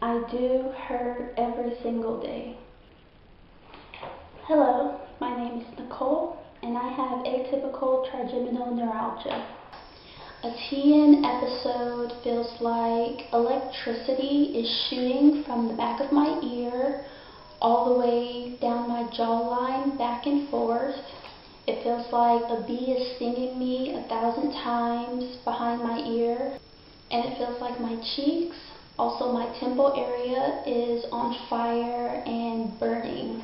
I do hurt every single day. Hello, my name is Nicole, and I have atypical trigeminal neuralgia. A TN episode feels like electricity is shooting from the back of my ear all the way down my jawline, back and forth. It feels like a bee is stinging me 1,000 times behind my ear, and it feels like my cheeks, also my temple area, is on fire and burning.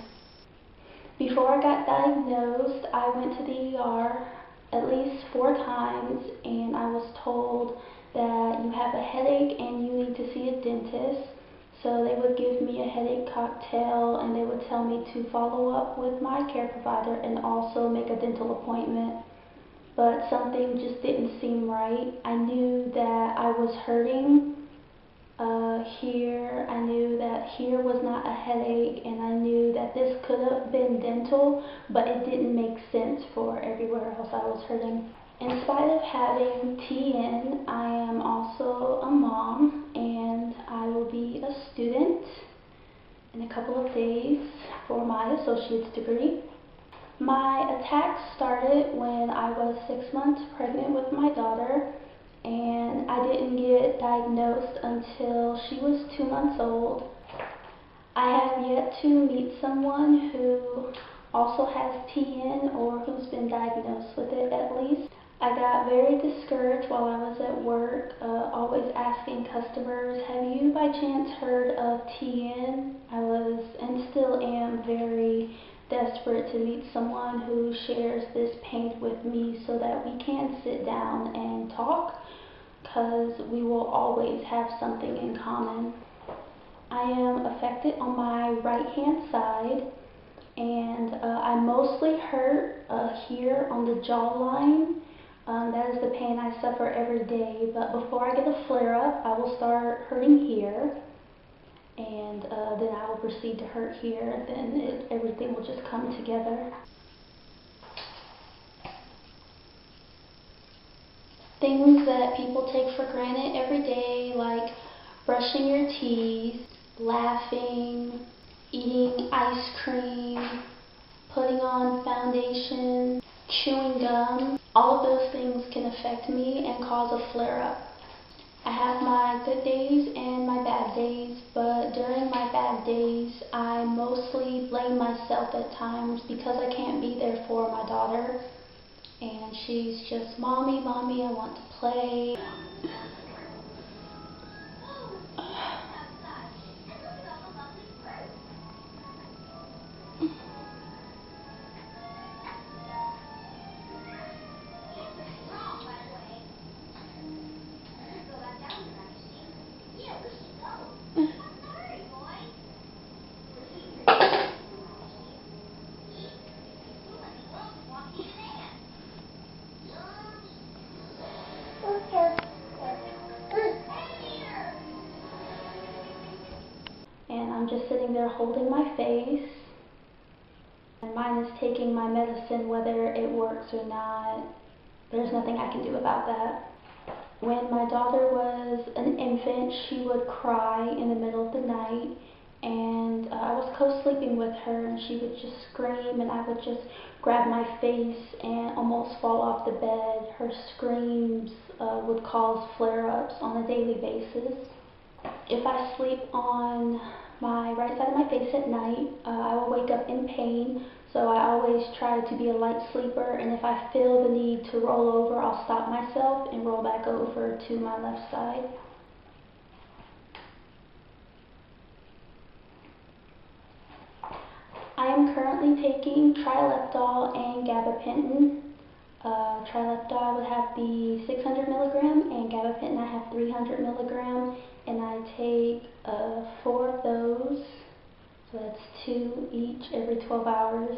Before I got diagnosed, I went to the ER at least 4 times, and I was told that you have a headache and you need to see a dentist. So they would give me a headache cocktail, and they would tell me to follow up with my care provider and also make a dental appointment. But something just didn't seem right. I knew that I was hurting here. I knew that here was not a headache, and I knew that this could have been dental, but it didn't make sense for everywhere else I was hurting. In spite of having TN, I am also a mom, and I will be a student in a couple of days for my associate's degree. My attack started when I was 6 months pregnant with my daughter, and I didn't get diagnosed until she was 2 months old. I have yet to meet someone who also has TN or who's been diagnosed with it at least. I got very discouraged while I was at work, always asking customers, have you by chance heard of TN? I was and still am very desperate to meet someone who shares this pain with me so that we can sit down and talk, because we will always have something in common. I am affected on my right hand side, and I mostly hurt here on the jawline. That is the pain I suffer every day, but before I get a flare-up, I will start hurting here, and then I will proceed to hurt here, then everything will just come together. Things that people take for granted every day, like brushing your teeth, laughing, eating ice cream, putting on foundation, chewing gum, all of those things can affect me and cause a flare-up. I have my good days and my bad days, but during my bad days, I mostly blame myself at times because I can't be there for my daughter. And she's just, Mommy, Mommy, I want to play. And I'm just sitting there holding my face, and mine is taking my medicine whether it works or not. There's nothing I can do about that. When my daughter was an infant, she would cry in the middle of the night, and I was co-sleeping with her, and she would just scream, and I would just grab my face and almost fall off the bed. Her screams would cause flare-ups on a daily basis. If I sleep on my right side of my face at night, I will wake up in pain, so I always try to be a light sleeper, and if I feel the need to roll over, I'll stop myself and roll back over to my left side. I am currently taking trileptal and gabapentin. Trileptal, I would have the 600 milligram, and gabapentin, I have 300 milligram, and I take 4 of those, so that's 2 each every 12 hours,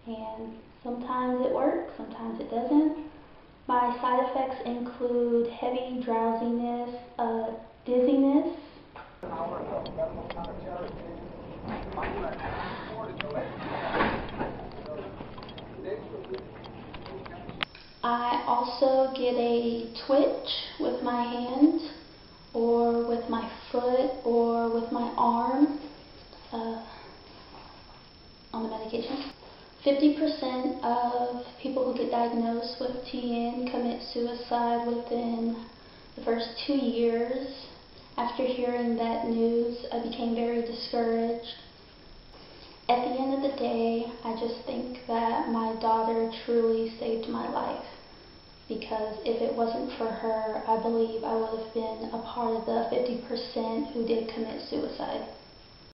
and sometimes it works, sometimes it doesn't. My side effects include heavy drowsiness, dizziness. I also get a twitch with my hand or with my foot or or with my arm on the medication. 50% of people who get diagnosed with TN commit suicide within the first 2 years. After hearing that news, I became very discouraged. At the end of the day, I just think that my daughter truly saved my life, because if it wasn't for her, I believe I would have been a part of the 50% who did commit suicide.